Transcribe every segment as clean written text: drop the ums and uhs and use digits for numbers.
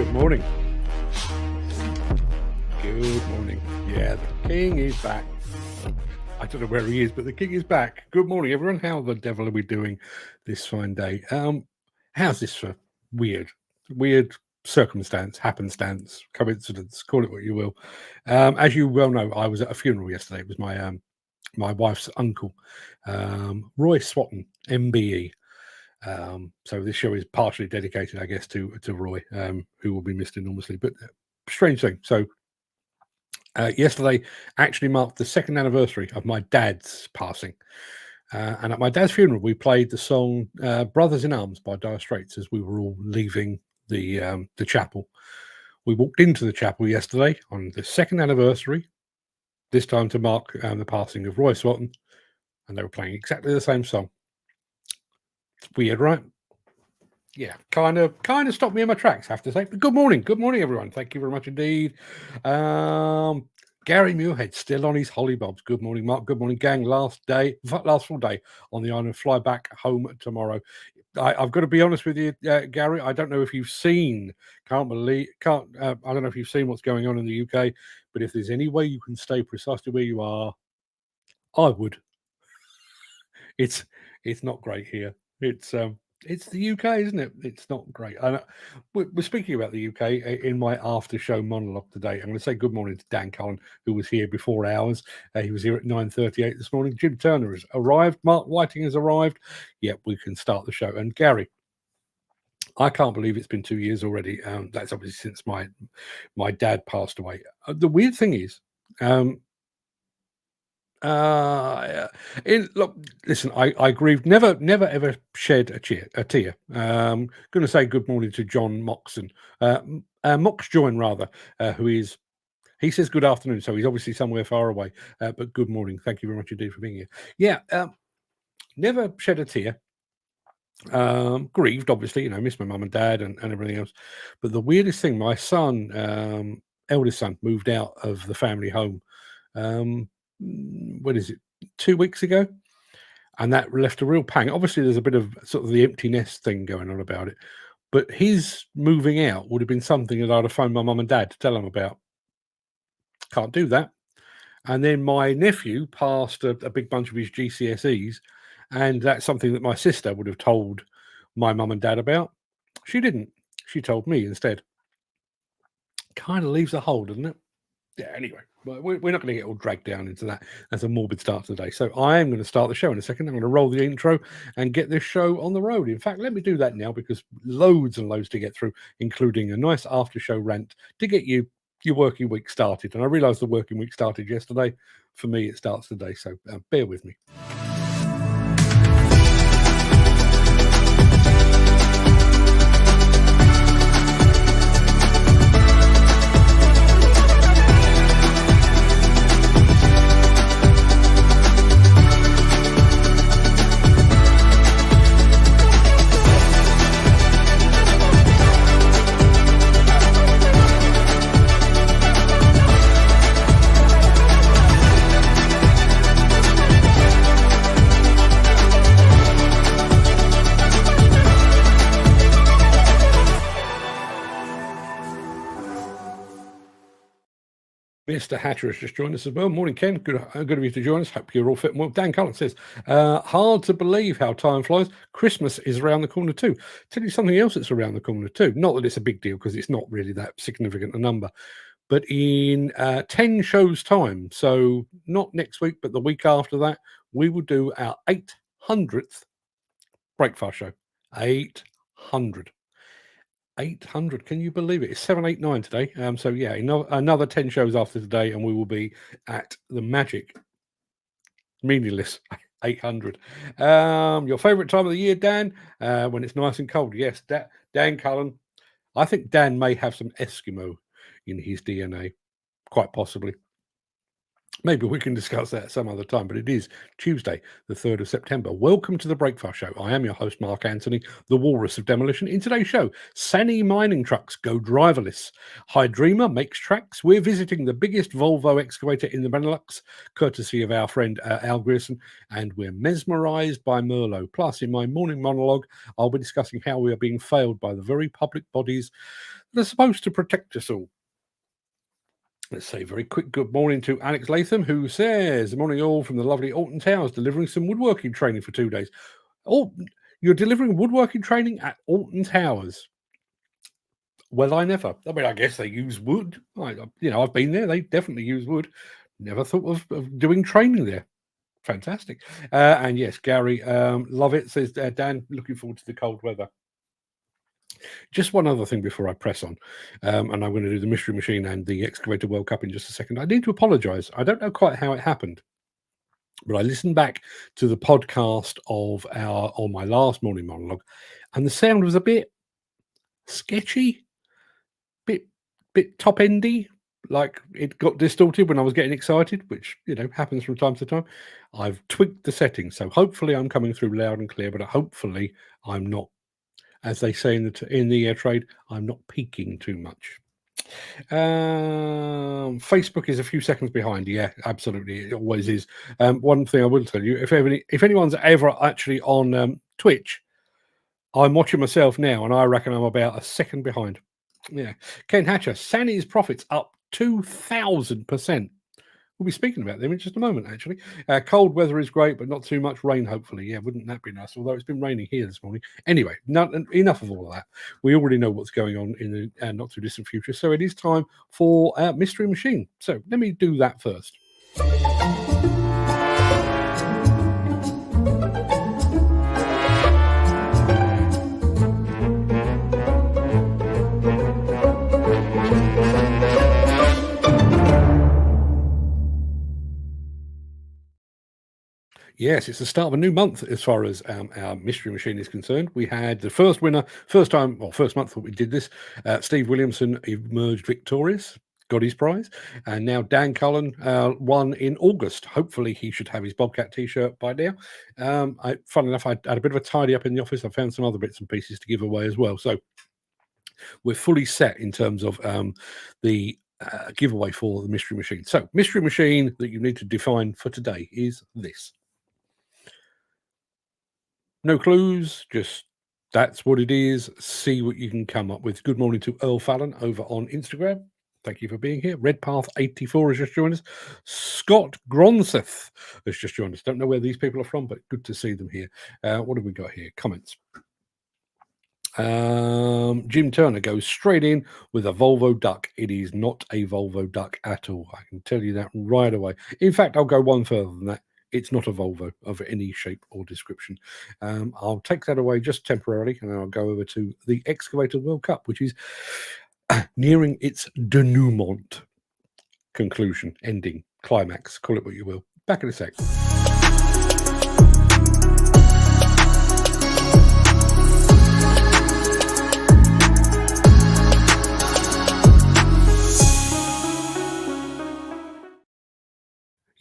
Good morning. Good morning. Yeah, the king is back. I don't know where he is, but the king is back. Good morning, everyone. How the devil are we doing this fine day? How's this for weird circumstance, happenstance, coincidence, call it what you will. As you well know, I was at a funeral yesterday. It was my wife's uncle, Roy Swatton, MBE. So this show is partially dedicated, I guess, to Roy, who will be missed enormously. But strange thing. So yesterday actually marked the second anniversary of my dad's passing. And at my dad's funeral, we played the song "Brothers in Arms" by Dire Straits as we were all leaving the chapel. We walked into the chapel yesterday on the second anniversary, this time to mark the passing of Roy Swatton, and they were playing exactly the same song. It's weird, right? Yeah, kind of stopped me in my tracks, I have to say. But good morning, everyone. Thank you very much indeed. Gary Muirhead still on his hollybobs. Good morning, Mark. Good morning, gang. Last full day on the island. Fly back home tomorrow. I've got to be honest with you, Gary. I don't know if you've seen. I don't know if you've seen what's going on in the UK. But if there's any way you can stay precisely where you are, I would. It's not great here. It's the UK, isn't it? It's not great. We're speaking about the UK in my after show monologue today. I'm going to say good morning to Dan Cullen, who was here before ours. He was here at 9:38 this morning. Jim Turner has arrived. Mark Whiting has arrived. Yep, we can start the show. And Gary, I can't believe it's been 2 years already. That's obviously since my dad passed away. The weird thing is, look, listen, I grieved, never ever shed a tear. Going to say good morning to John Moxon, Moxjoin rather, he says good afternoon, so he's obviously somewhere far away, but good morning. Thank you very much indeed for being here. Yeah, never shed a tear. Grieved, obviously, miss my mum and dad and everything else. But the weirdest thing, my son, eldest son, moved out of the family home. What is it, 2 weeks ago? And that left a real pang. Obviously, there's a bit of sort of the empty nest thing going on about it. But his moving out would have been something that I'd have phoned my mum and dad to tell them about. Can't do that. And then my nephew passed a big bunch of his GCSEs, and that's something that my sister would have told my mum and dad about. She didn't. She told me instead. Kind of leaves a hole, doesn't it? Yeah, anyway, we're not going to get all dragged down into that. That's a morbid start today. So I am going to start the show in a second. I'm going to roll the intro and get this show on the road. In fact, let me do that now because loads and loads to get through, including a nice after show rant to get your working week started. And I realise the working week started yesterday. For me, it starts today. So bear with me. Mr. Hatcher has just joined us as well. Morning, Ken. Good of you to join us. Hope you're all fit and well. Dan Cullen says, hard to believe how time flies. Christmas is around the corner too. Tell you something else that's around the corner too. Not that it's a big deal because it's not really that significant a number. But in 10 shows' time, so not next week, but the week after that, we will do our 800th Breakfast show. 800. 800, can you believe it? It's 789 today. So yeah, another 10 shows after today, and we will be at the magic, meaningless 800. Your favorite time of the year, Dan? When it's nice and cold. Yes, Dan Cullen. I think Dan may have some Eskimo in his DNA, quite possibly. Maybe we can discuss that some other time, but it is Tuesday, the 3rd of September. Welcome to the Breakfast Show. I am your host, Mark Anthony, the Walrus of Demolition. In today's show, Sany mining trucks go driverless. Hydrema makes tracks. We're visiting the biggest Volvo excavator in the Benelux, courtesy of our friend Al Grierson, and we're mesmerised by Merlo. Plus, in my morning monologue, I'll be discussing how we are being failed by the very public bodies that are supposed to protect us all. Let's say a very quick good morning to Alex Latham, who says, morning all from the lovely Alton Towers, delivering some woodworking training for 2 days. Oh, you're delivering woodworking training at Alton Towers? Well, I never. I mean, I guess they use wood. I've been there. They definitely use wood. Never thought of doing training there. Fantastic. And yes, Gary, love it, says Dan, looking forward to the cold weather. Just one other thing before I press on, and I'm going to do the Mystery Machine and the Excavator World Cup in just a second. I need to apologise. I don't know quite how it happened, but I listened back to the podcast on my last morning monologue, and the sound was a bit sketchy, bit top endy, like it got distorted when I was getting excited, which happens from time to time. I've tweaked the settings, so hopefully I'm coming through loud and clear, but hopefully I'm not, as they say in the air trade, I'm not peaking too much. Facebook is a few seconds behind. Yeah, absolutely, it always is. One thing I will tell you, if anyone's ever actually on Twitch, I'm watching myself now, and I reckon I'm about a second behind. Yeah, Ken Hatcher, Sany's profits up 2,000%. We'll be speaking about them in just a moment, actually. Cold weather is great, but not too much rain, hopefully. Yeah, wouldn't that be nice? Although it's been raining here this morning. Anyway, enough of all of that. We already know what's going on in the not too distant future. So it is time for Mystery Machine. So let me do that first. Yes, it's the start of a new month as far as our Mystery Machine is concerned. We had the first winner, first month that we did this. Steve Williamson emerged victorious, got his prize, and now Dan Cullen won in August. Hopefully, he should have his Bobcat T-shirt by now. Fun enough, I had a bit of a tidy up in the office. I found some other bits and pieces to give away as well. So we're fully set in terms of the giveaway for the Mystery Machine. So, Mystery Machine that you need to define for today is this. No clues, just that's what it is. See what you can come up with. Good morning to Earl Fallon over on Instagram. Thank you for being here. Redpath84 has just joined us. Scott Gronseth has just joined us. Don't know where these people are from, but good to see them here. What have we got here? Comments. Jim Turner goes straight in with a Volvo Duck. It is not a Volvo Duck at all. I can tell you that right away. In fact, I'll go one further than that. It's not a Volvo of any shape or description. I'll take that away just temporarily, and then I'll go over to the Excavator World Cup, which is nearing its denouement, conclusion, ending, climax, call it what you will. Back in a sec.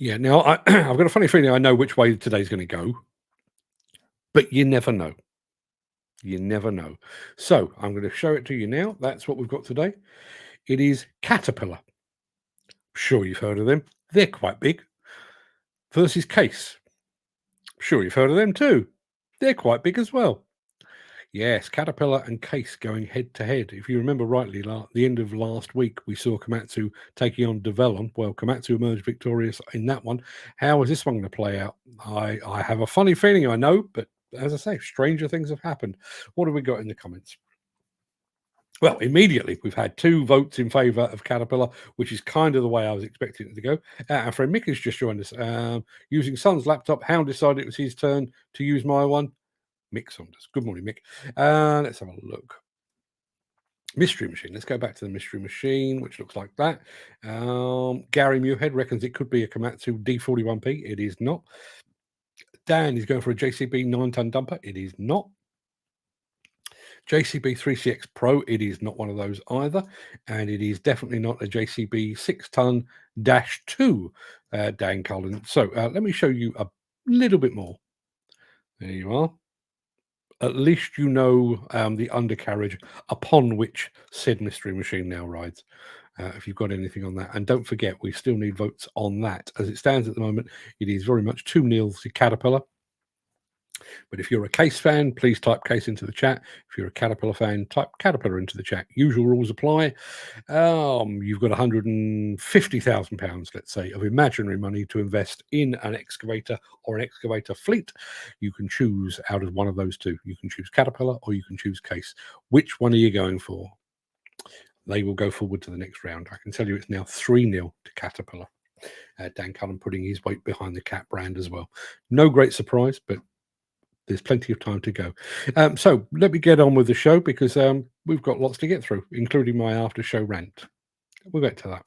Yeah, now I've got a funny feeling I know which way today's going to go, but you never know. You never know. So I'm going to show it to you now. That's what we've got today. It is Caterpillar. Sure, you've heard of them. They're quite big. Versus Case. Sure, you've heard of them too. They're quite big as well. Yes, Caterpillar and Case going head to head. If you remember rightly, the end of last week, we saw Komatsu taking on Devellon. Well, Komatsu emerged victorious in that one. How is this one going to play out? I have a funny feeling I know, but as I say, stranger things have happened. What have we got in the comments? Well, immediately, we've had 2 votes in favour of Caterpillar, which is kind of the way I was expecting it to go. Our friend Mick has just joined us. Using Son's laptop, Hound decided it was his turn to use my one. Mick Saunders. Good morning, Mick. Let's have a look. Mystery Machine. Let's go back to the Mystery Machine, which looks like that. Gary Muirhead reckons it could be a Komatsu D41P. It is not. Dan is going for a JCB 9-ton dumper. It is not. JCB 3CX Pro, it is not one of those either, and it is definitely not a JCB 6-ton -2, Dan Cullen. So let me show you a little bit more. There you are. At least you know the undercarriage upon which said mystery machine now rides. If you've got anything on that. And don't forget, we still need votes on that. As it stands at the moment, it is very much 2-0 to Caterpillar. But if you're a Case fan, please type Case into the chat. If you're a Caterpillar fan, type Caterpillar into the chat. Usual rules apply. You've got £150,000, let's say, of imaginary money to invest in an excavator or an excavator fleet. You can choose out of one of those two. You can choose Caterpillar or you can choose Case. Which one are you going for? They will go forward to the next round. I can tell you it's now 3-0 to Caterpillar. Dan Cullen putting his weight behind the Cat brand as well. No great surprise, but there's plenty of time to go. So let me get on with the show because we've got lots to get through, including my after show rant. We'll get to that.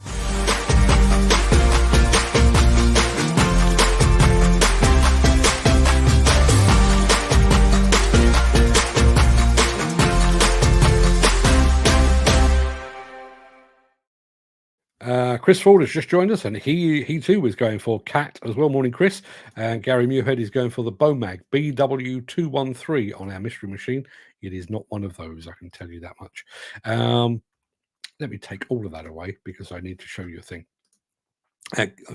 Chris Ford has just joined us, and he too was going for Cat as well. Morning, Chris. And Gary Muirhead is going for the Bomag BW213 on our mystery machine. It is not one of those, I can tell you that much. Let me take all of that away because I need to show you a thing.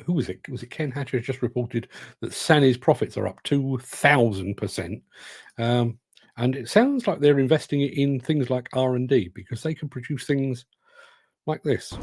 Who was it? Was it Ken Hatcher just reported that Sany's profits are up 2,000%? And it sounds like they're investing it in things like R&D because they can produce things like this.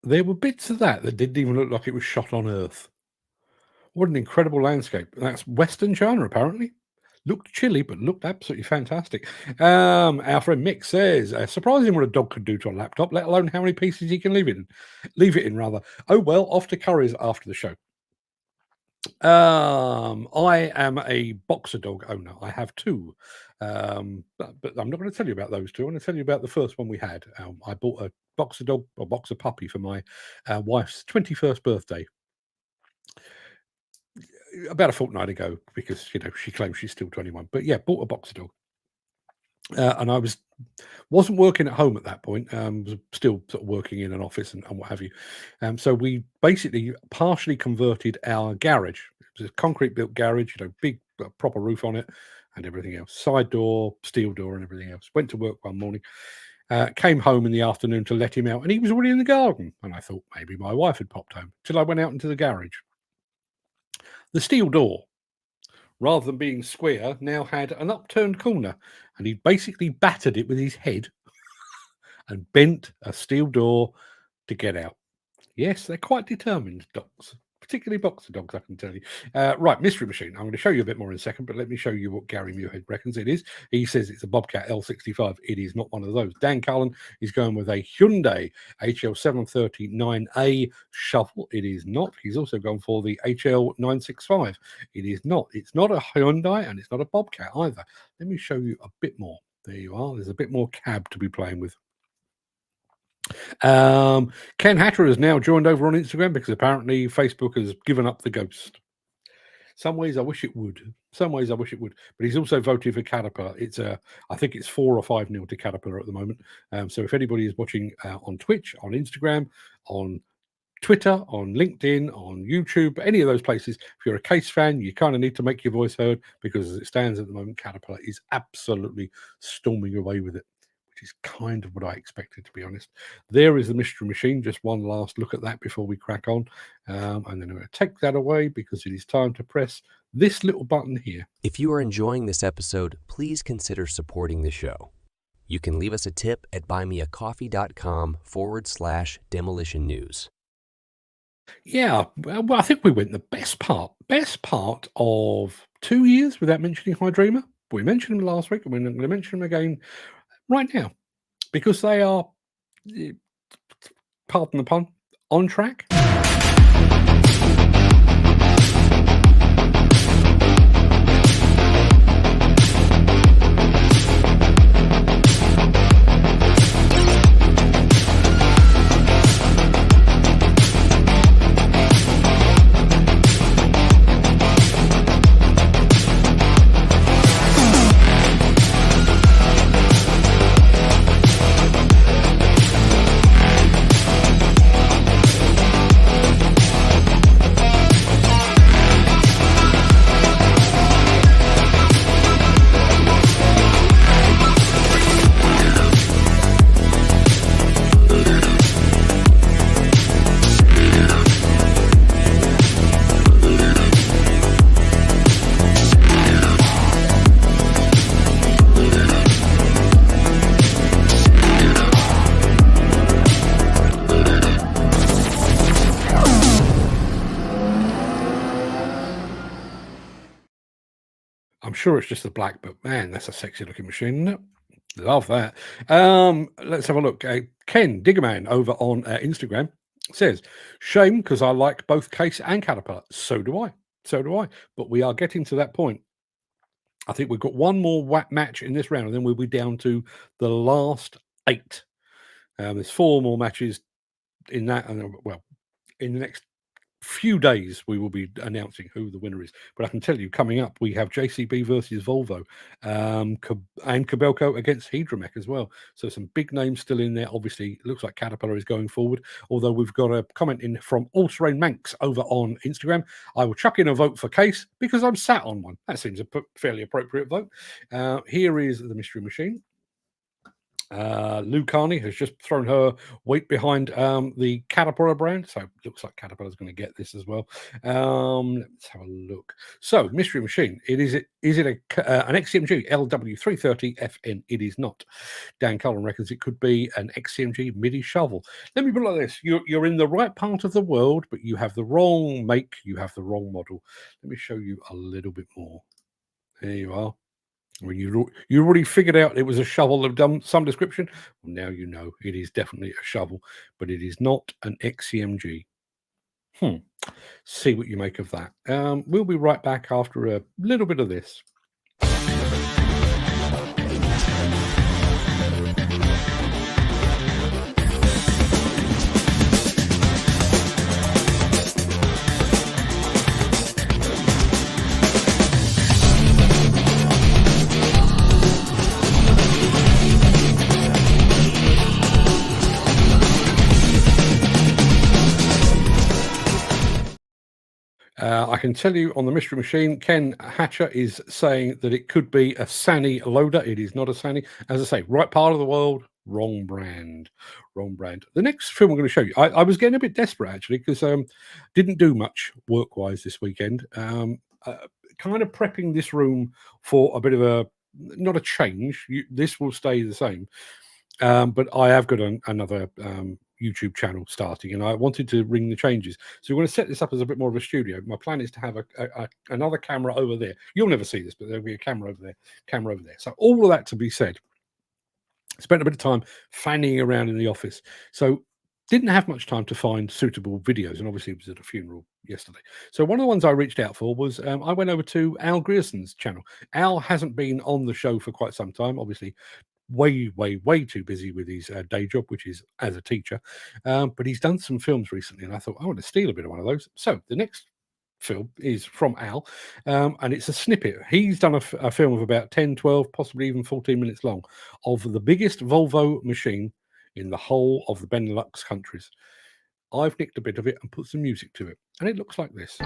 there were bits of that didn't even look like it was shot on Earth. What an incredible landscape. That's Western China, apparently. Looked chilly, but looked absolutely fantastic. Our friend Mick says, surprising what a dog could do to a laptop, let alone how many pieces he can leave it in, rather. Oh, well, off to Curry's after the show. I am a boxer dog owner. I have two. But I'm not going to tell you about those two. I'm going to tell you about the first one we had. I bought a boxer dog, or boxer puppy, for my wife's 21st birthday about a fortnight ago, because she claims she's still 21. But yeah, bought a boxer dog, and I wasn't working at home at that point. Was still sort of working in an office and what have you. So we basically partially converted our garage. It was a concrete built garage, big proper roof on it and everything else. Side door, steel door, and everything else. Went to work one morning. Came home in the afternoon to let him out, and he was already in the garden. And I thought maybe my wife had popped home, till I went out into the garage. The steel door, rather than being square, now had an upturned corner, and he basically battered it with his head and bent a steel door to get out. Yes, they're quite determined, dogs, particularly boxer dogs, I can tell you. Right, Mystery Machine. I'm going to show you a bit more in a second, but let me show you what Gary Muirhead reckons it is. He says it's a Bobcat L65. It is not one of those. Dan Cullen is going with a Hyundai HL739A Shovel. It is not. He's also gone for the HL965. It is not. It's not a Hyundai, and it's not a Bobcat either. Let me show you a bit more. There you are. There's a bit more cab to be playing with. Ken Hatter has now joined over on Instagram because apparently Facebook has given up the ghost. Some ways I wish it would. But he's also voted for Caterpillar. I think it's 4 or 5-0 to Caterpillar at the moment. So if anybody is watching on Twitch, on Instagram, on Twitter, on LinkedIn, on YouTube, any of those places, if you're a Case fan, you kind of need to make your voice heard, because as it stands at the moment, Caterpillar is absolutely storming away with it, which is kind of what I expected, to be honest. There is the Mystery Machine. Just one last look at that before we crack on. And then I'm going to take that away, because it is time to press this little button here. If you are enjoying this episode, please consider supporting the show. You can leave us a tip at buymeacoffee.com/demolition news. Yeah, well, I think we went the best part of 2 years without mentioning Hydrema. We mentioned them last week, and we're going to mention them again right now, because they are, pardon the pun, on track. I'm sure it's just the black, but man, that's a sexy looking machine, isn't it? Love that. Let's have a look. Ken Diggerman over on Instagram says, shame, because I like both Case and Caterpillar. So do I. But we are getting to that point. I think we've got one more match in this round, and then we'll be down to the last 8. There's 4 more matches in that, and well, in the next few days we will be announcing who the winner is. But I can tell you, coming up, we have JCB versus Volvo, and Kobelco against Hydromech as well. So some big names still in there. Obviously, it looks like Caterpillar is going forward, although we've got a comment in from All Terrain Manx over on Instagram. I will chuck in a vote for Case because I'm sat on one. That seems a fairly appropriate vote. Here is the Mystery Machine. Lou Carney has just thrown her weight behind the Caterpillar brand, so it looks like Caterpillar's going to get this as well. Let's have a look. So, Mystery Machine, is it an XCMG LW330FN? It is not. Dan Cullen reckons it could be an XCMG MIDI shovel. Let me put it like this: you're in the right part of the world, but you have the wrong make, you have the wrong model. Let me show you a little bit more. There you are. When you already figured out it was a shovel of some description, well, now you know it is definitely a shovel, but it is not an XCMG. See what you make of that. We'll be right back after a little bit of this. I can tell you on the Mystery Machine, Ken Hatcher is saying that it could be a Sany loader. It is not a Sany. As I say, right part of the world, wrong brand. Wrong brand. The next film I'm going to show you, I was getting a bit desperate actually because didn't do much work-wise this weekend. Kind of prepping this room for a bit of a, not a change. This will stay the same. But I have got another YouTube channel starting, and I wanted to ring the changes. So we're going to set this up as a bit more of a studio. My plan is to have another camera over there. You'll never see this, but there'll be a camera over there. So all of that to be said, spent a bit of time fanning around in the office. So didn't have much time to find suitable videos, and obviously it was at a funeral yesterday. So one of the ones I reached out for was I went over to Al Grierson's channel. Al hasn't been on the show for quite some time, obviously way too busy with his day job, which is as a teacher, but he's done some films recently, and I thought I want to steal a bit of one of those. So the next film is from Al, and it's a snippet. He's done a film of about 10, 12, possibly even 14 minutes long of the biggest Volvo machine in the whole of the Benelux countries. I've nicked a bit of it and put some music to it, and it looks like this.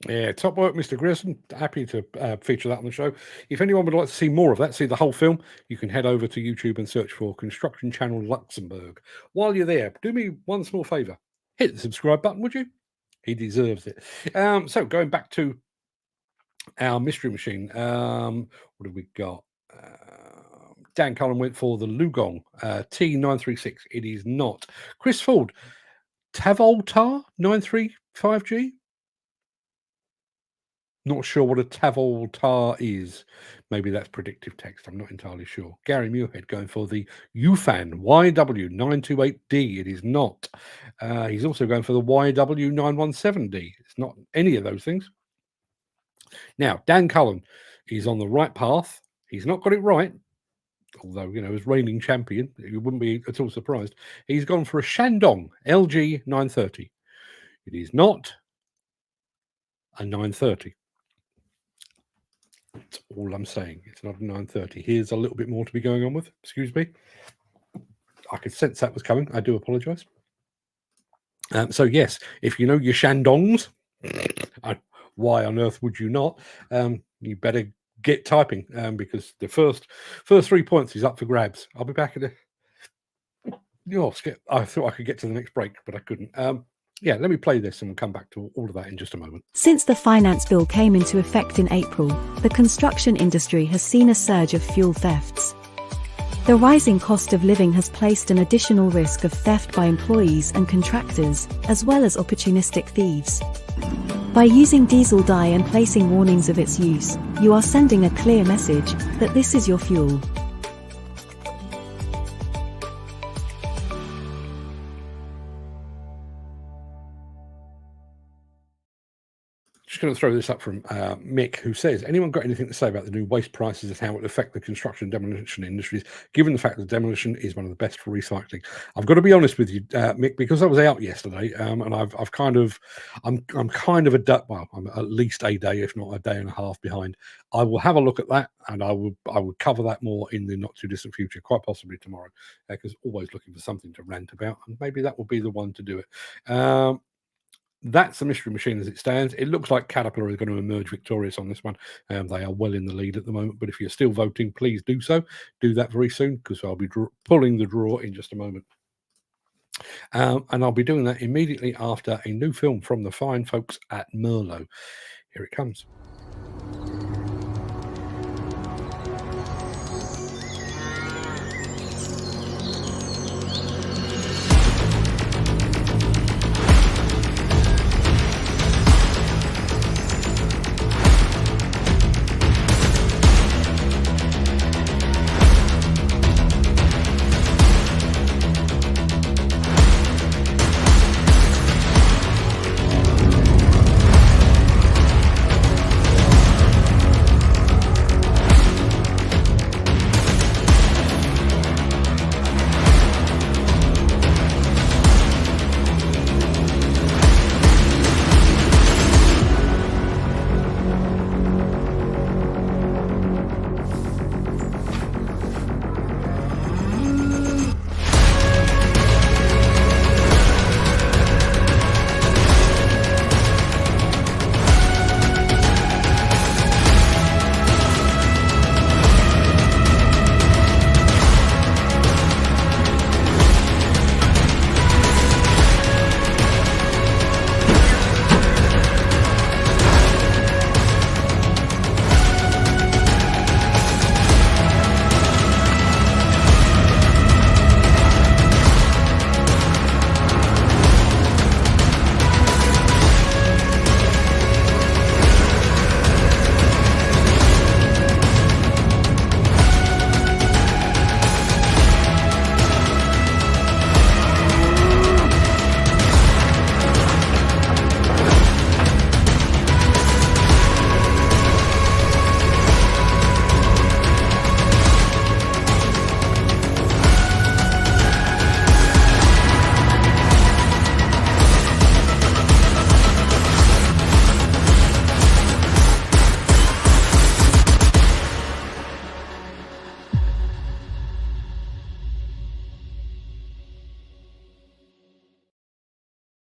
Yeah, top work, Mr. Grierson. Happy to feature that on the show. If anyone would like to see more of that, see the whole film, you can head over to YouTube and search for Construction Channel Luxembourg. While you're there, do me one small favour. Hit the subscribe button, would you? He deserves it. So going back to our mystery machine, what have we got? Dan Cullen went for the Lugong T936. It is not. Chris Ford, Tavoltar 935G. Not sure what a Tavoltar is. Maybe that's predictive text. I'm not entirely sure. Gary Muirhead going for the UFAN YW928D. It is not. He's also going for the YW917D. It's not any of those things. Now, Dan Cullen is on the right path. He's not got it right, although, as reigning champion, you wouldn't be at all surprised. He's gone for a Shandong LG 930. It is not a 930. That's all I'm saying. It's not a 930. Here's a little bit more to be going on with. Excuse me. I could sense that was coming. I do apologise. So, yes, if you know your Shandongs, why on earth would you not? You better get typing because the first 3 points is up for grabs. I'll be back at the... I thought I could get to the next break, but I couldn't. Let me play this and we'll come back to all of that in just a moment. Since the finance bill came into effect in April, the construction industry has seen a surge of fuel thefts. The rising cost of living has placed an additional risk of theft by employees and contractors, as well as opportunistic thieves. By using diesel dye and placing warnings of its use, you are sending a clear message that this is your fuel. Just going to throw this up from Mick, who says, anyone got anything to say about the new waste prices and how it will affect the construction and demolition industries, given the fact that demolition is one of the best for recycling? I've got to be honest with you, Mick, because I was out yesterday, and I'm kind of I'm at least a day, if not a day and a half behind. I will have a look at that, and I will cover that more in the not too distant future, quite possibly tomorrow, because always looking for something to rant about, and maybe that will be the one to do it. That's the mystery machine as it stands. It looks like Caterpillar is going to emerge victorious on this one. They are well in the lead at the moment, but if you're still voting, please do so. Do that very soon, because I'll be pulling the draw in just a moment. And I'll be doing that immediately after a new film from the fine folks at Merlo. Here it comes.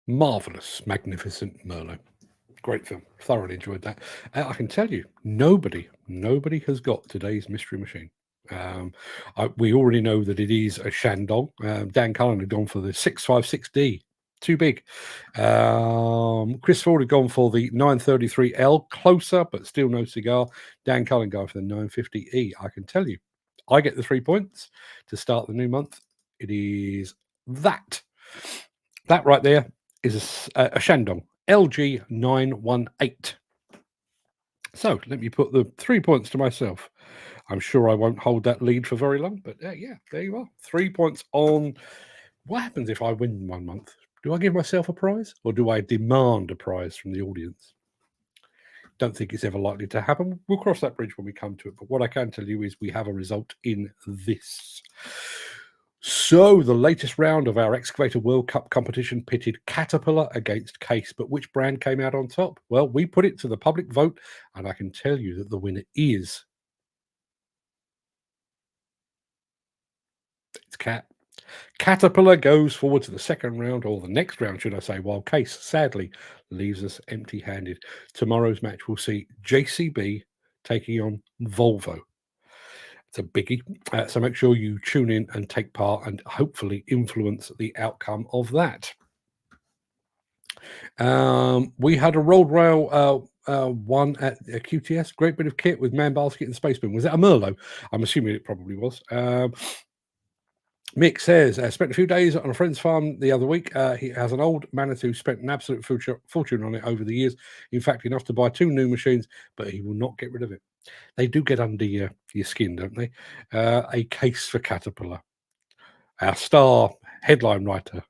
Marvelous, magnificent Merlo. Great film. Thoroughly enjoyed that. I can tell you, nobody has got today's Mystery Machine. We already know that it is a Shandong. Dan Cullen had gone for the 656D. Too big. Chris Ford had gone for the 933L, closer, but still no cigar. Dan Cullen going for the 950E. I can tell you, I get the 3 points to start the new month. It is that. That right there is a Shandong LG 918. So let me put the 3 points to myself. I'm sure I won't hold that lead for very long, but yeah, there you are. 3 points on. What happens if I win 1 month? Do I give myself a prize or do I demand a prize from the audience? Don't think it's ever likely to happen. We'll cross that bridge when we come to it. But what I can tell you is we have a result in this. So the latest round of our Excavator World Cup competition pitted Caterpillar against Case. But which brand came out on top? Well, we put it to the public vote, and I can tell you that the winner is... it's Cat. Caterpillar goes forward to the second round, or the next round, should I say, while Case, sadly, leaves us empty-handed. Tomorrow's match will see JCB taking on Volvo. It's a biggie, so make sure you tune in and take part and hopefully influence the outcome of that. We had a rolled rail one at QTS, great bit of kit with man basket and spaceman. Was it a Merlo? I'm assuming it probably was. Mick says, spent a few days on a friend's farm the other week. He has an old Manitou, spent an absolute fortune on it over the years. In fact, enough to buy 2 new machines, but he will not get rid of it. They do get under your skin, don't they? A case for Caterpillar. Our star headline writer,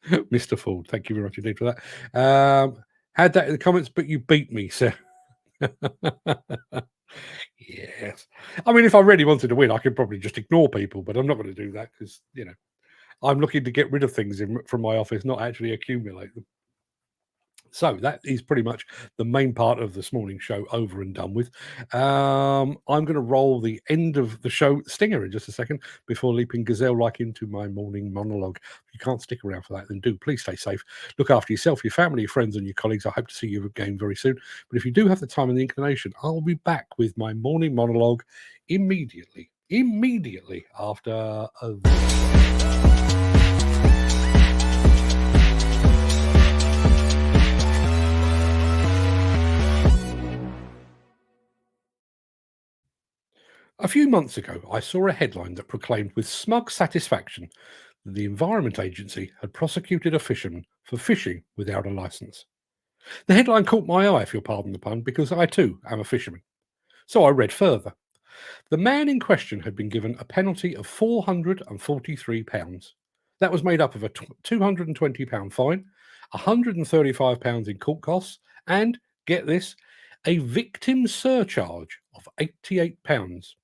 Mr. Ford. Thank you very much indeed for that. Had that in the comments, but you beat me, sir. Yes. I mean, if I really wanted to win, I could probably just ignore people, but I'm not going to do that because, I'm looking to get rid of things from my office, not actually accumulate them. So that is pretty much the main part of this morning's show over and done with. I'm going to roll the end of the show stinger in just a second before leaping gazelle-like into my morning monologue. If you can't stick around for that, then do. Please stay safe. Look after yourself, your family, your friends, and your colleagues. I hope to see you again very soon. But if you do have the time and the inclination, I'll be back with my morning monologue immediately after A few months ago, I saw a headline that proclaimed with smug satisfaction that the Environment Agency had prosecuted a fisherman for fishing without a licence. The headline caught my eye, if you'll pardon the pun, because I too am a fisherman. So I read further. The man in question had been given a penalty of £443. That was made up of a £220 fine, £135 in court costs, and, get this, a victim surcharge of £88.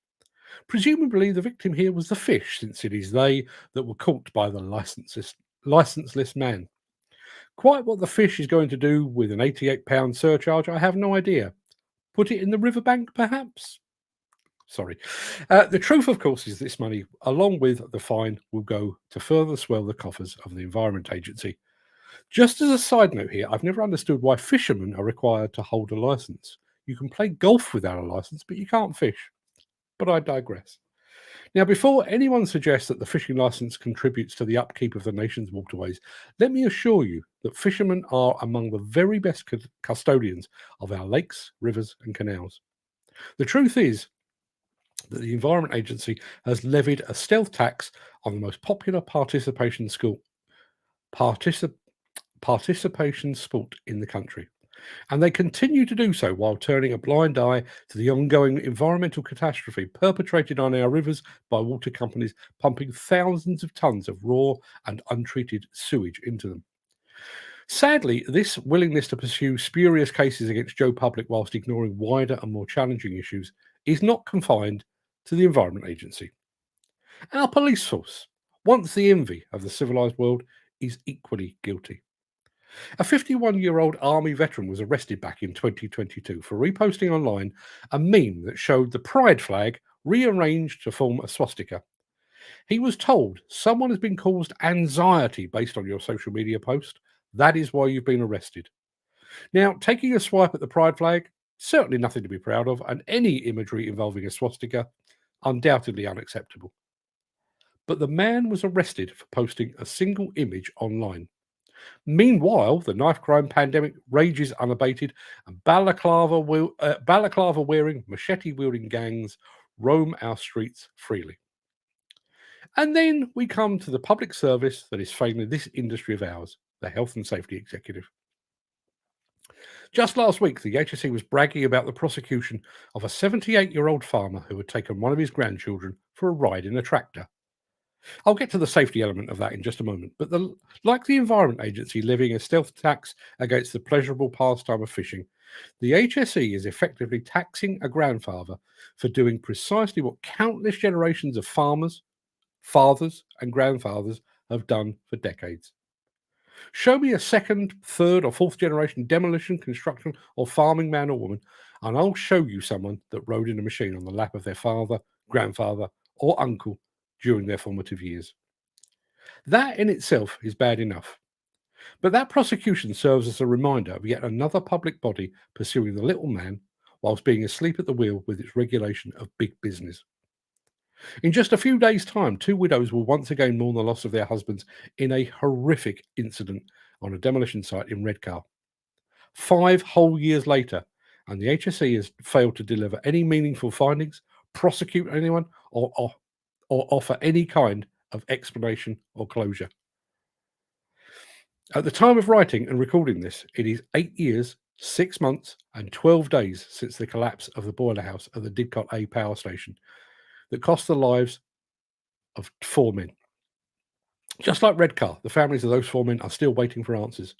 Presumably, the victim here was the fish, since it is they that were caught by the licenseless man. Quite what the fish is going to do with an £88 surcharge, I have no idea. Put it in the riverbank, perhaps? Sorry. The truth, of course, is this money, along with the fine, will go to further swell the coffers of the Environment Agency. Just as a side note here, I've never understood why fishermen are required to hold a licence. You can play golf without a licence, but you can't fish. But I digress. Now, before anyone suggests that the fishing licence contributes to the upkeep of the nation's waterways, let me assure you that fishermen are among the very best custodians of our lakes, rivers, and canals. The truth is that the Environment Agency has levied a stealth tax on the most popular participation sport in the country. And they continue to do so while turning a blind eye to the ongoing environmental catastrophe perpetrated on our rivers by water companies pumping thousands of tons of raw and untreated sewage into them. Sadly, this willingness to pursue spurious cases against Joe Public whilst ignoring wider and more challenging issues is not confined to the Environment Agency. Our police force, once the envy of the civilised world, is equally guilty. A 51-year-old army veteran was arrested back in 2022 for reposting online a meme that showed the pride flag rearranged to form a swastika. He was told someone has been caused anxiety based on your social media post. That is why you've been arrested. Now, taking a swipe at the pride flag, certainly nothing to be proud of, and any imagery involving a swastika, undoubtedly unacceptable. But the man was arrested for posting a single image online. Meanwhile, the knife crime pandemic rages unabated, and balaclava wearing, machete wielding gangs roam our streets freely. And then we come to the public service that is failing this industry of ours, the health and safety executive. Just last week, the HSE was bragging about the prosecution of a 78-year-old farmer who had taken one of his grandchildren for a ride in a tractor. I'll get to the safety element of that in just a moment, but like the Environment Agency levying a stealth tax against the pleasurable pastime of fishing, the HSE is effectively taxing a grandfather for doing precisely what countless generations of farmers, fathers, and grandfathers have done for decades. Show me a second, third, or fourth generation demolition, construction, or farming man or woman, and I'll show you someone that rode in a machine on the lap of their father, grandfather, or uncle during their formative years. That in itself is bad enough. But that prosecution serves as a reminder of yet another public body pursuing the little man whilst being asleep at the wheel with its regulation of big business. In just a few days' time, two widows will once again mourn the loss of their husbands in a horrific incident on a demolition site in Redcar. 5 whole years later, and the HSE has failed to deliver any meaningful findings, prosecute anyone, or offer any kind of explanation or closure. At the time of writing and recording this, it is 8 years, 6 months, and 12 days since the collapse of the boiler house at the Didcot A power station that cost the lives of 4 men. Just like Redcar, the families of those 4 men are still waiting for answers.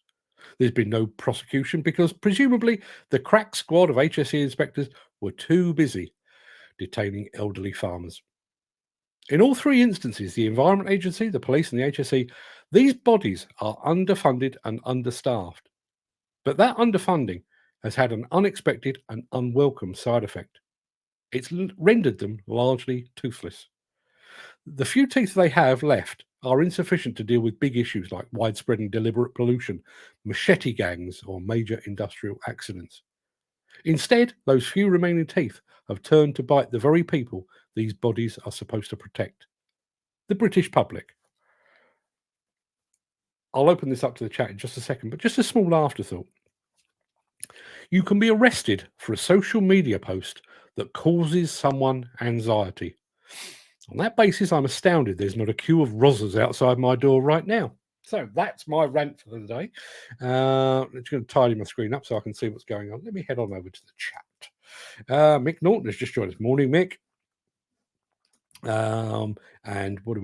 There's been no prosecution because presumably the crack squad of HSE inspectors were too busy detaining elderly farmers. In all 3 instances, the Environment Agency, the police, and the HSE, these bodies are underfunded and understaffed. But that underfunding has had an unexpected and unwelcome side effect. It's rendered them largely toothless. The few teeth they have left are insufficient to deal with big issues like widespread and deliberate pollution, machete gangs, or major industrial accidents. Instead, those few remaining teeth have turned to bite the very people these bodies are supposed to protect: the British public. I'll open this up to the chat in just a second, but just a small afterthought. You can be arrested for a social media post that causes someone anxiety. On that basis, I'm astounded there's not a queue of rozzers outside my door right now. So that's my rant for the day. I'm just going to tidy my screen up so I can see what's going on. Let me head on over to the chat. Mick Norton has just joined us. Morning, Mick. And what have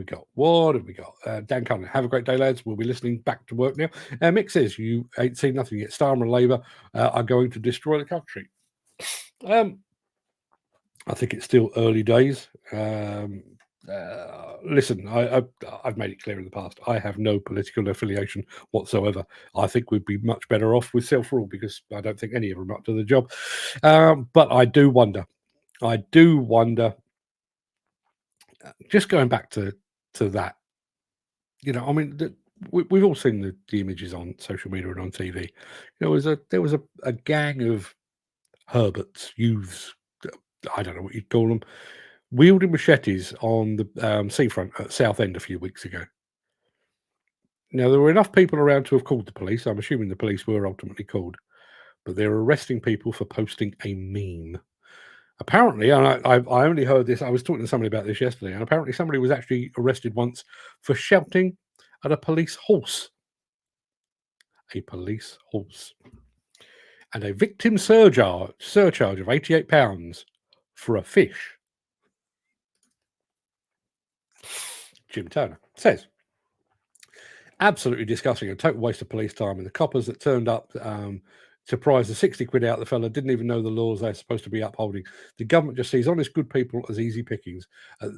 we got? Dan Cullen, have a great day, lads. We'll be listening back to work now. Mick says, you ain't seen nothing yet. Starmer and Labour are going to destroy the country. I think it's still early days. Listen, I've made it clear in the past, I have no political affiliation whatsoever. I think we'd be much better off with self-rule because I don't think any of them are up to the job. But I do wonder, just going back to that, I mean, we've all seen the images on social media and on TV. There was a gang of Herberts, youths, I don't know what you'd call them, wielding machetes on the seafront at Southend a few weeks ago. Now, there were enough people around to have called the police. I'm assuming the police were ultimately called, but they're arresting people for posting a meme. Apparently, and I only heard this, I was talking to somebody about this yesterday, and apparently somebody was actually arrested once for shouting at a police horse. A police horse. And a victim surcharge of £88 for a fish. Jim Turner says, absolutely disgusting, a total waste of police time. And the coppers that turned up surprised the 60 quid out the fella, didn't even know the laws they're supposed to be upholding. The government just sees honest, good people as easy pickings.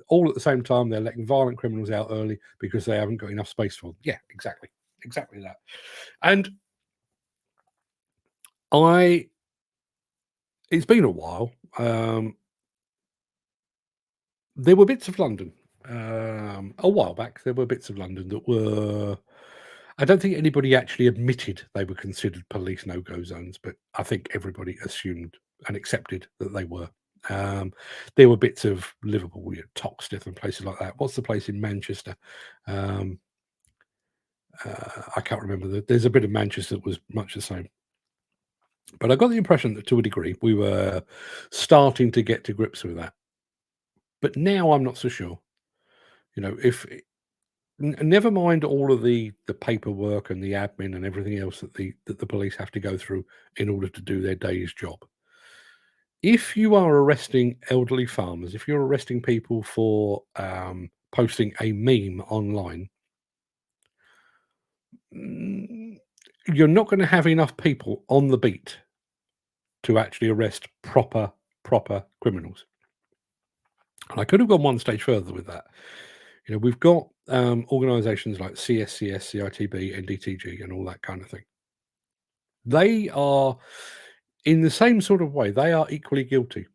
All at the same time, they're letting violent criminals out early because they haven't got enough space for them. Yeah, exactly that. And it's been a while. There were bits of London a while back. There were bits of London that were I don't think anybody actually admitted they were considered police no-go zones, but I think everybody assumed and accepted that they were. There were bits of Liverpool, Toxteth and places like that. What's the place in Manchester? Um, I can't remember. There's a bit of Manchester that was much the same. But I got the impression that to a degree we were starting to get to grips with that. But now I'm not so sure. If never mind all of the paperwork and the admin and everything else that the police have to go through in order to do their day's job. If you are arresting elderly farmers, if you're arresting people for posting a meme online, you're not going to have enough people on the beat to actually arrest proper criminals. And I could have gone one stage further with that. We've got organisations like CSCS, CITB, NDTG, and all that kind of thing. They are, in the same sort of way, they are equally guilty.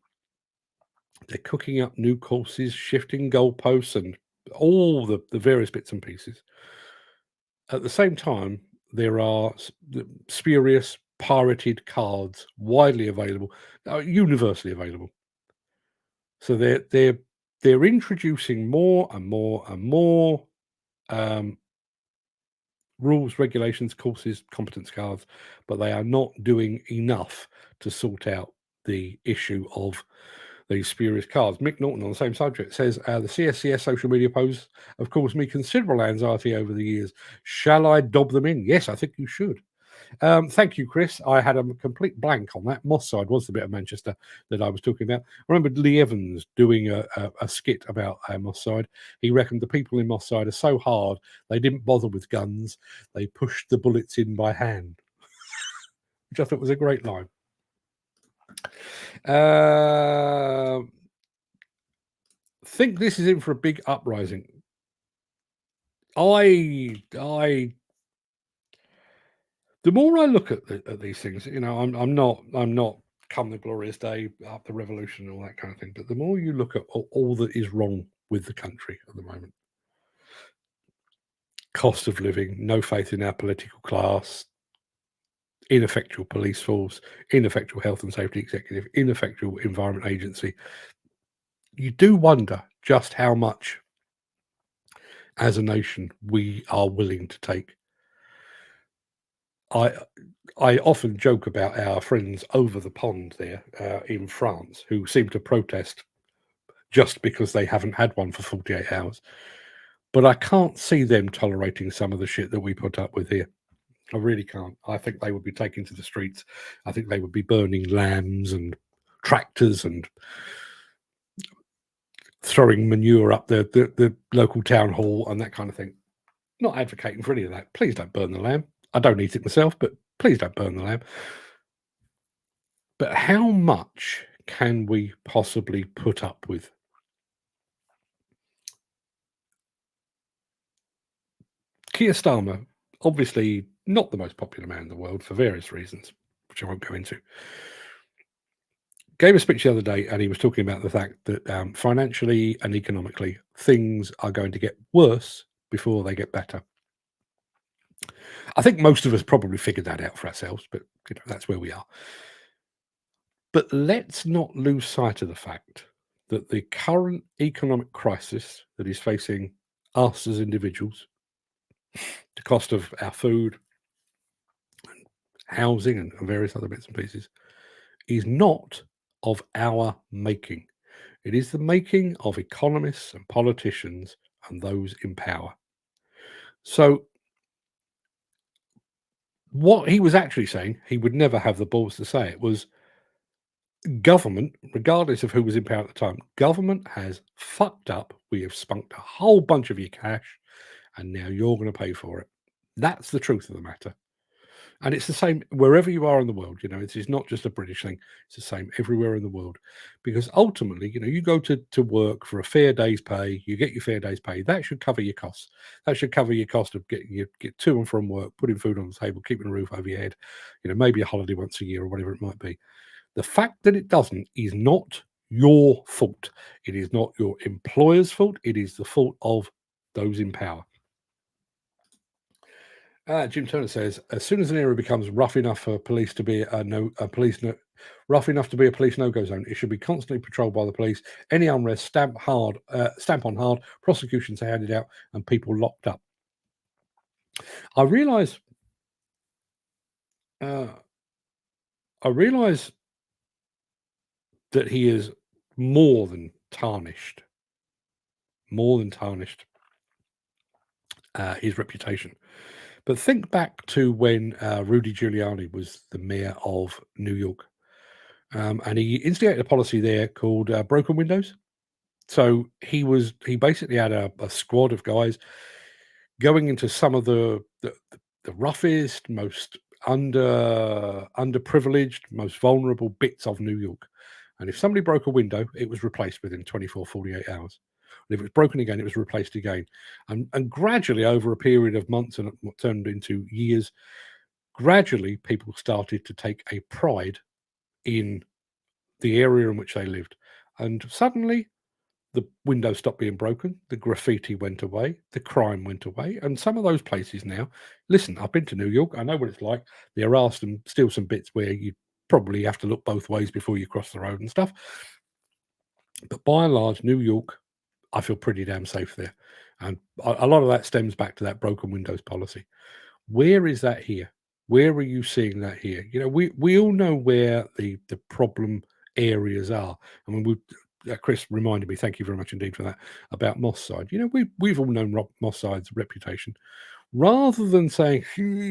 They're cooking up new courses, shifting goalposts, and all the various bits and pieces. At the same time, there are spurious, pirated cards widely available, universally available. So they're introducing more and more and more rules, regulations, courses, competence cards, but they are not doing enough to sort out the issue of these spurious cards. Mick Norton, on the same subject, says the CSCS social media posts have caused me considerable anxiety over the years. Shall I dob them in? Yes, I think you should. Thank you, Chris. I had a complete blank on that. Moss Side was the bit of Manchester that I was talking about. I remember Lee Evans doing a skit about Moss Side. He reckoned the people in Moss Side are so hard, they didn't bother with guns. They pushed the bullets in by hand, which I thought was a great line. Think this is in for a big uprising. The more I look at these things, I'm not come the glorious day, up the revolution, and all that kind of thing. But the more you look at all that is wrong with the country at the moment, cost of living, no faith in our political class, ineffectual police force, ineffectual health and safety executive, ineffectual environment agency, you do wonder just how much, as a nation, we are willing to take. I often joke about our friends over the pond there in France who seem to protest just because they haven't had one for 48 hours. But I can't see them tolerating some of the shit that we put up with here. I really can't. I think they would be taking to the streets. I think they would be burning lambs and tractors and throwing manure up the local town hall and that kind of thing. Not advocating for any of that. Please don't burn the lamb. I don't eat it myself, but please don't burn the lamb. But how much can we possibly put up with? Keir Starmer, obviously not the most popular man in the world for various reasons, which I won't go into, gave a speech the other day and he was talking about the fact that financially and economically, things are going to get worse before they get better. I think most of us probably figured that out for ourselves, but that's where we are. But let's not lose sight of the fact that the current economic crisis that is facing us as individuals, the cost of our food, and housing, and various other bits and pieces, is not of our making. It is the making of economists and politicians and those in power. So what he was actually saying, he would never have the balls to say it, was government, regardless of who was in power at the time, government has fucked up. We have spunked a whole bunch of your cash, and now you're going to pay for it. That's the truth of the matter. And it's the same wherever you are in the world. It is not just a British thing. It's the same everywhere in the world. Because ultimately, you go to work for a fair day's pay, you get your fair day's pay. That should cover your costs. That should cover your cost of getting you get to and from work, putting food on the table, keeping a roof over your head, maybe a holiday once a year or whatever it might be. The fact that it doesn't is not your fault. It is not your employer's fault. It is the fault of those in power. Jim Turner says, as soon as an area becomes rough enough for police to be rough enough to be a police no-go zone, it should be constantly patrolled by the police. Any unrest, stamp on hard, prosecutions handed out, and people locked up. I realise. I realise that he is more than tarnished his reputation. But think back to when Rudy Giuliani was the mayor of New York, and he instigated a policy there called broken windows. So he basically had a squad of guys going into some of the roughest, most underprivileged, most vulnerable bits of New York. And if somebody broke a window, it was replaced within 24, 48 hours. And if it was broken again, it was replaced again. And gradually, over a period of months and what turned into years, gradually people started to take a pride in the area in which they lived. And suddenly, the windows stopped being broken, the graffiti went away, the crime went away, and some of those places now, listen, I've been to New York, I know what it's like. There are still some bits where you probably have to look both ways before you cross the road and stuff. But by and large, New York, I feel pretty damn safe there. And a lot of that stems back to that broken windows policy. Where is that here? Where are you seeing that here? You know, we all know where the problem areas are. I mean, Chris reminded me, thank you very much indeed for that, about Moss Side. You know, we've all known Moss Side's reputation. Rather than saying,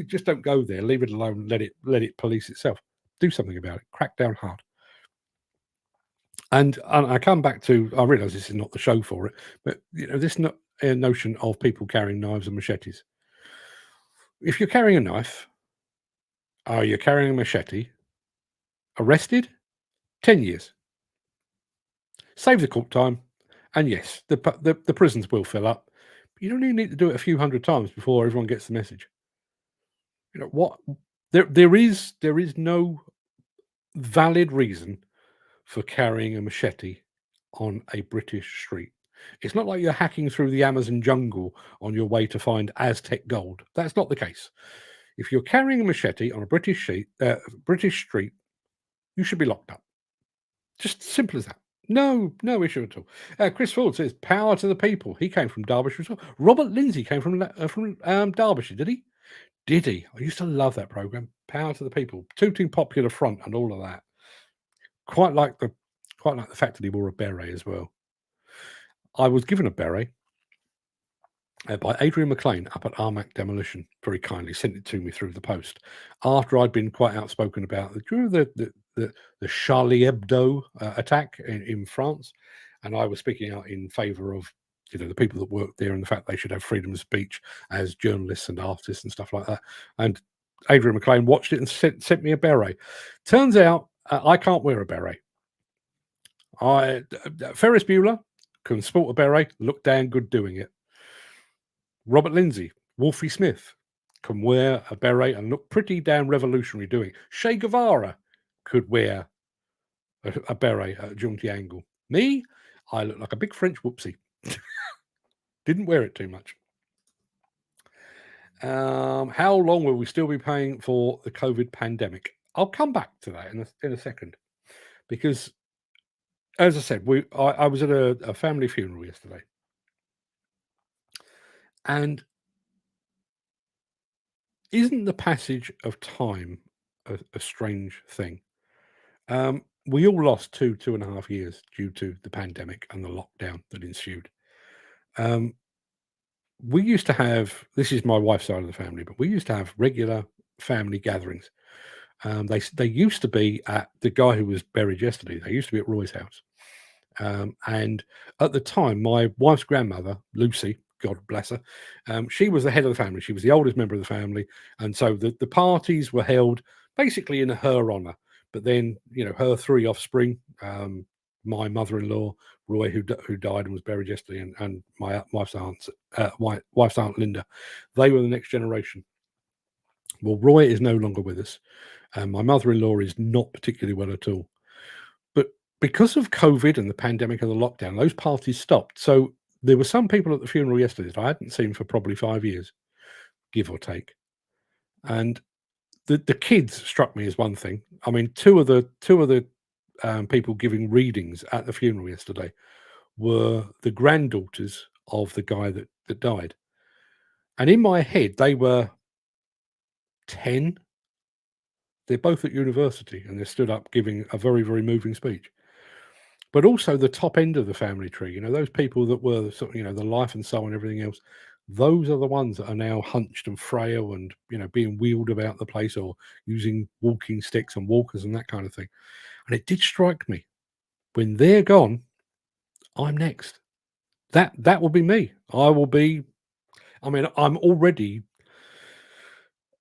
just don't go there, leave it alone, let it police itself. Do something about it. Crack down hard. And I come back to, I realise this is not the show for it, but you know, this notion of people carrying knives and machetes. If you're carrying a knife, or you're carrying a machete, arrested, 10 years. Save the court time, and yes, the prisons will fill up. But you don't even need to do it a few hundred times before everyone gets the message. You know what? There is no valid reason for carrying a machete on a British street. It's not like you're hacking through the Amazon jungle on your way to find Aztec gold. That's not the case. If you're carrying a machete on a British street, you should be locked up. Just simple as that. No issue at all. Chris Ford says, "Power to the people." He came from Derbyshire as well. Robert Lindsay came from Derbyshire, did he? Did he? I used to love that program. Power to the people, tooting popular front, and all of that. Quite like the fact that he wore a beret as well. I was given a beret by Adrian McLean up at Armac Demolition. Very kindly sent it to me through the post after I'd been quite outspoken about the Charlie Hebdo attack in France, and I was speaking out in favour of the people that work there and the fact they should have freedom of speech as journalists and artists and stuff like that. And Adrian McLean watched it and sent me a beret. Turns out I can't wear a beret. Ferris Bueller can sport a beret, look damn good doing it. Robert Lindsay, Wolfie Smith can wear a beret and look pretty damn revolutionary doing it. Che Guevara could wear a beret at a jaunty angle. Me, I look like a big French whoopsie. Didn't wear it too much. How long will we still be paying for the COVID pandemic? I'll come back to that in a second, because, as I said, I was at a family funeral yesterday, and isn't the passage of time a strange thing? We all lost 2.5 years due to the pandemic and the lockdown that ensued. We used to have, this is my wife's side of the family, but we used to have regular family gatherings. They used to be at the guy who was buried yesterday. They used to be at Roy's house. And at the time, my wife's grandmother, Lucy, God bless her, she was the head of the family. She was the oldest member of the family. And so the parties were held basically in her honour. But then, her three offspring, my mother-in-law, Roy, who died and was buried yesterday, and my wife's aunt Linda, they were the next generation. Well, Roy is no longer with us, and my mother-in-law is not particularly well at all. But because of COVID and the pandemic and the lockdown, those parties stopped. So there were some people at the funeral yesterday that I hadn't seen for probably 5 years, give or take. And the kids struck me as one thing. I mean, two of the people giving readings at the funeral yesterday were the granddaughters of the guy that died. And in my head, they were 10. They're both at university and they're stood up giving a very, very moving speech. But also the top end of the family tree, those people that were sort of, the life and soul and everything else, those are the ones that are now hunched and frail and, being wheeled about the place or using walking sticks and walkers and that kind of thing. And it did strike me, when they're gone, I'm next. That will be me. I will be. I mean, I'm already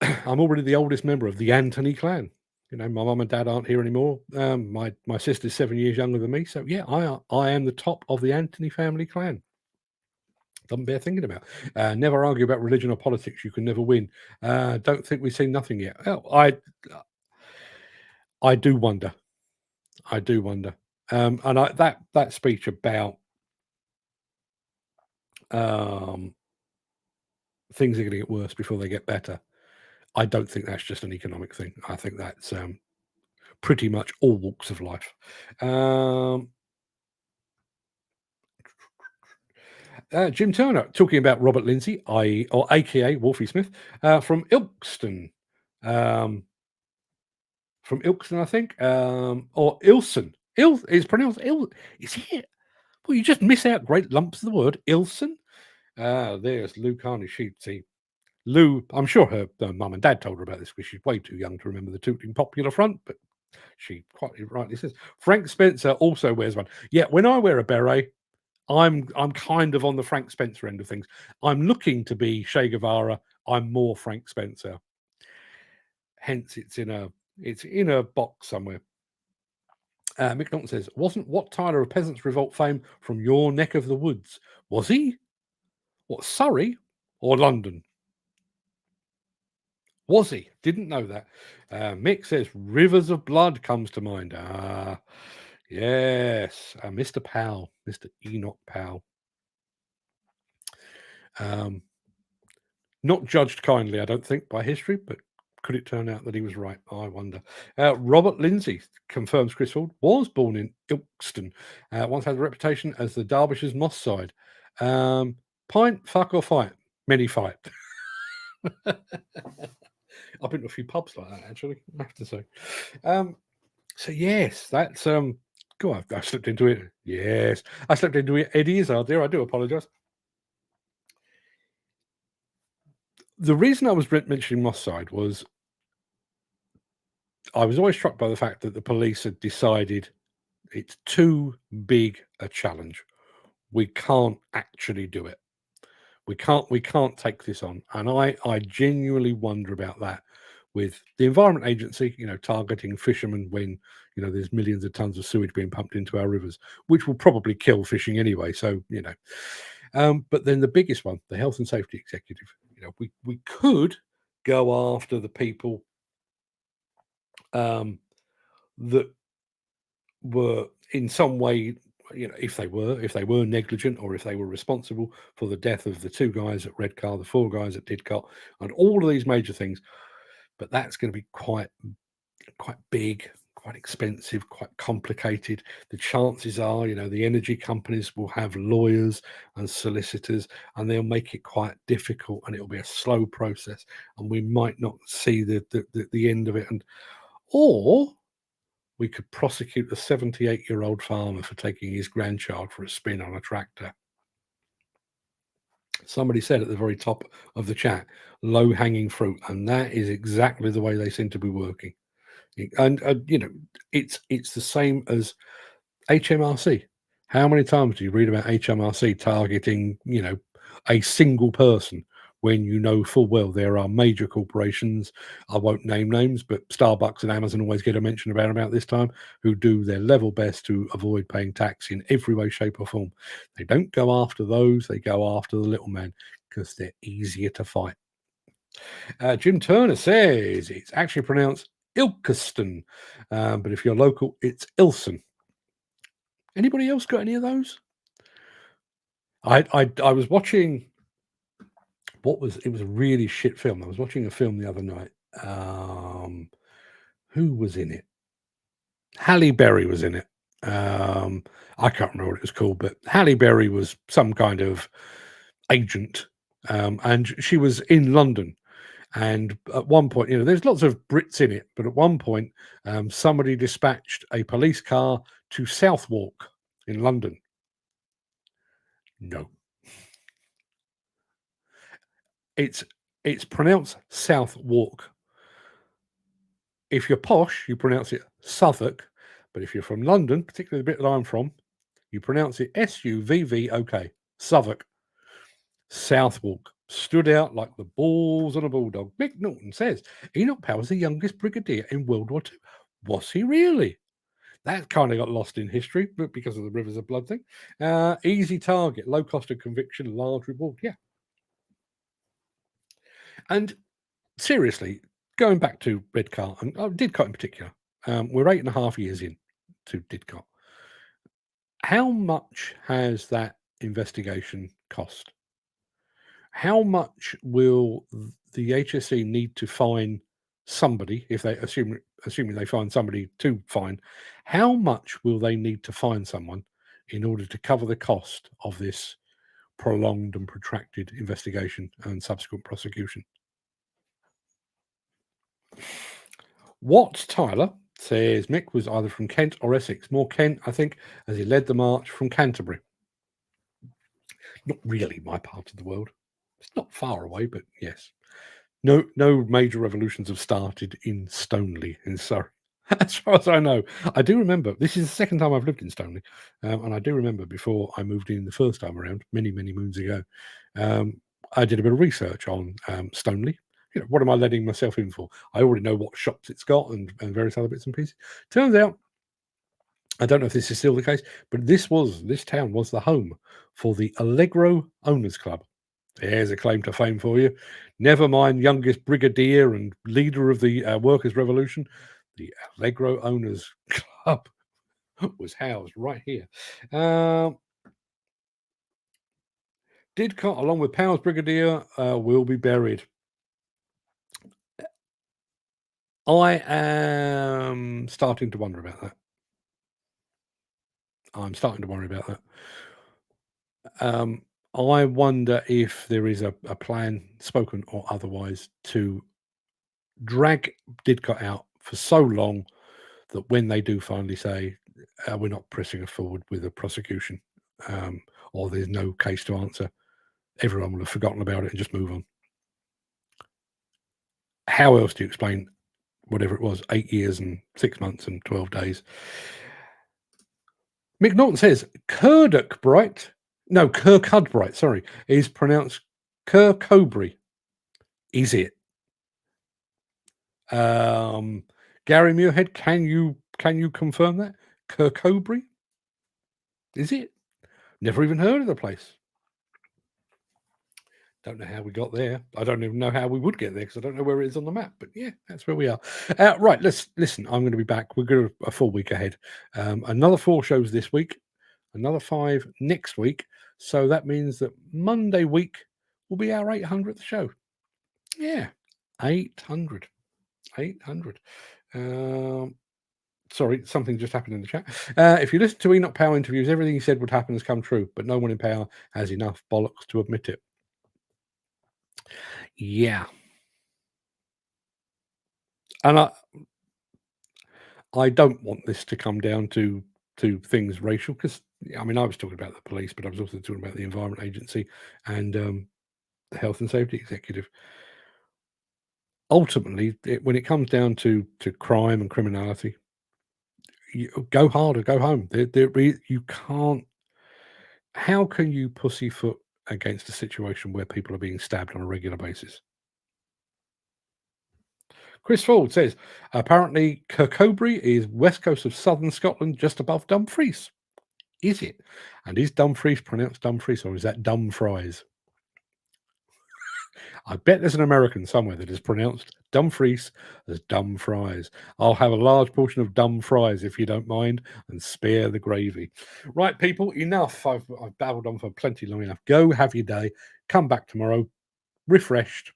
the oldest member of the Anthony clan. My mum and dad aren't here anymore. My sister's 7 years younger than me, so yeah, I am the top of the Anthony family clan. Doesn't bear thinking about. Never argue about religion or politics. You can never win. Don't think we've seen nothing yet. Oh, I do wonder. I do wonder. And that speech about things are going to get worse before they get better. I don't think that's just an economic thing. I think that's pretty much all walks of life. Jim Turner talking about Robert Lindsay, aka Wolfie Smith, from Ilkeston. From Ilkeston, I think, or Ilson. It's pronounced Il. Is it? Well, you just miss out great lumps of the word Ilson. There's Lou Carney. Lou, I'm sure her mum and dad told her about this because she's way too young to remember the Tooting Popular Front, but she quite rightly says. Frank Spencer also wears one. Yeah, when I wear a beret, I'm kind of on the Frank Spencer end of things. I'm looking to be Che Guevara. I'm more Frank Spencer. Hence, it's in a box somewhere. Mick Norton says, wasn't Wat Tyler of Peasants' Revolt fame from your neck of the woods? Was he? What, Surrey or London? Was he? Didn't know that. Mick says, Rivers of Blood comes to mind. Yes. Mr. Powell, Mr. Enoch Powell. Not judged kindly, I don't think, by history, but could it turn out that he was right? I wonder. Robert Lindsay confirms Chris Ford was born in Ilkeston. Once had a reputation as the Derbyshire's Moss side. Pint, fuck or fight? Many fight. I've been to a few pubs like that, actually, I have to say. So yes, that's go on, I slipped into it. Yes, I slipped into it. Eddie Izzard there. I do apologise. The reason I was mentioning Moss side was I was always struck by the fact that the police had decided it's too big a challenge. We can't actually do it. We can't take this on. And I genuinely wonder about that with the Environment Agency, targeting fishermen when, there's millions of tons of sewage being pumped into our rivers, which will probably kill fishing anyway. So, but then the biggest one, the Health and Safety Executive, we could go after the people that were in some way, if they were negligent or if they were responsible for the death of the 2 guys at Redcar, the 4 guys at Didcot, and all of these major things. But that's going to be quite big, quite expensive, quite complicated. The chances are, the energy companies will have lawyers and solicitors, and they'll make it quite difficult, and it'll be a slow process, and we might not see the end of it. Or we could prosecute a 78-year-old farmer for taking his grandchild for a spin on a tractor. Somebody said at the very top of the chat, low-hanging fruit, and that is exactly the way they seem to be working. And it's the same as HMRC. How many times do you read about HMRC targeting, a single person when full well there are major corporations, I won't name names, but Starbucks and Amazon always get a mention about this time, who do their level best to avoid paying tax in every way, shape or form. They don't go after those, they go after the little man because they're easier to fight. Jim Turner says it's actually pronounced Ilkeston, but if you're local, it's Ilson. Anybody else got any of those? I was watching it was a really shit film. I was watching a film the other night. Who was in it? Halle Berry was in it. I can't remember what it was called, but Halle Berry was some kind of agent, and she was in London. And at one point, there's lots of Brits in it, but at one point, somebody dispatched a police car to Southwark in London. No, it's pronounced Southwark. If you're posh, you pronounce it Southwark, but if you're from London, particularly the bit that I'm from, you pronounce it Suvvok, Southwark. Southwark stood out like the balls on a bulldog. Mick Norton says Enoch Powell was the youngest brigadier in World War II. Was he really? That kind of got lost in history, but because of the Rivers of Blood thing. Easy target, low cost of conviction, large reward. Yeah. And seriously, going back to Redcar and Didcot in particular, we're 8.5 years in to Didcot. How much has that investigation cost? How much will the HSE need to fine somebody if they assuming they find somebody to fine? How much will they need to fine someone in order to cover the cost of this prolonged and protracted investigation and subsequent prosecution? What Tyler says Mick was either from Kent or Essex. More Kent, I think, as he led the march from Canterbury. Not really my part of the world. It's not far away, but yes. No major revolutions have started in Stoneleigh in Surrey. As far as I know. I do remember, this is the second time I've lived in Stoneleigh, and I do remember before I moved in the first time around, many, many moons ago, I did a bit of research on Stoneleigh. What am I letting myself in for? I already know what shops it's got and various other bits and pieces. Turns out, I don't know if this is still the case, but this town was the home for the Allegro Owners Club. There's a claim to fame for you. Never mind youngest brigadier and leader of the workers' revolution. The Allegro Owners Club was housed right here. Didcot, along with Powell's brigadier, will be buried. I am starting to wonder about that. I'm starting to worry about that. I wonder if there is a plan, spoken or otherwise, to drag Didcot out for so long that when they do finally say, we're not pressing forward with a prosecution, or there's no case to answer, everyone will have forgotten about it and just move on. How else do you explain whatever it was, 8 years and 6 months and 12 days? Mick Norton says Kirkcudbright, is pronounced Kirkcudbright. Is it? Gary Muirhead, can you confirm that? Kirkcudbright? Is it? Never even heard of the place. Don't know how we got there. I don't even know how we would get there because I don't know where it is on the map. But yeah, that's where we are. Right, let's listen. I'm going to be back. We're going to a full week ahead. Another 4 shows this week, another 5 next week. So that means that Monday week will be our 800th show. Yeah, 800. 800. Sorry, something just happened in the chat. If you listen to Enoch Powell interviews, everything he said would happen has come true, but no one in power has enough bollocks to admit it. Yeah. And I don't want this to come down to things racial, because I mean I was talking about the police, but I was also talking about the Environment Agency and the Health and Safety Executive. Ultimately, when it comes down to crime and criminality, you go hard or go home. You can't. How can you pussyfoot against a situation where people are being stabbed on a regular basis? Chris Ford says, apparently Kirkcudbright is west coast of southern Scotland, just above Dumfries. Is it? And is Dumfries pronounced Dumfries, or is that Dumfries? I bet there's an American somewhere that is pronounced Dumfries as Dumfries. I'll have a large portion of Dumfries, if you don't mind, and spare the gravy. Right, people, enough. I've babbled on for plenty long enough. Go have your day. Come back tomorrow. refreshed,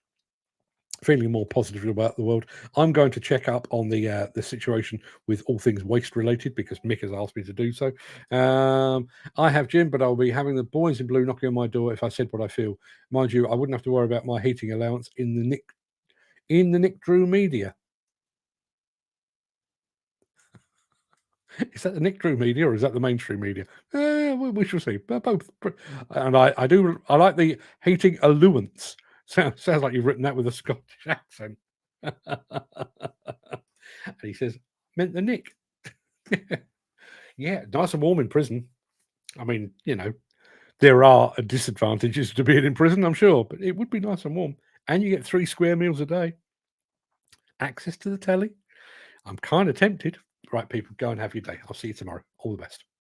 feeling more positive about the world. I'm going to check up on the situation with all things waste related because Mick has asked me to do so. I have Jim, but I'll be having the boys in blue knocking on my door if I said what I feel. Mind you, I wouldn't have to worry about my heating allowance in the Nick Drew media. Is that the Nick Drew media or is that the mainstream media? We shall see. Both. And I like the heating allowance. Sounds like you've written that with a Scottish accent. And he says, meant the Nick. Yeah, nice and warm in prison. I mean, there are disadvantages to being in prison, I'm sure, but it would be nice and warm. And you get 3 square meals a day. Access to the telly. I'm kind of tempted. Right, people, go and have your day. I'll see you tomorrow. All the best.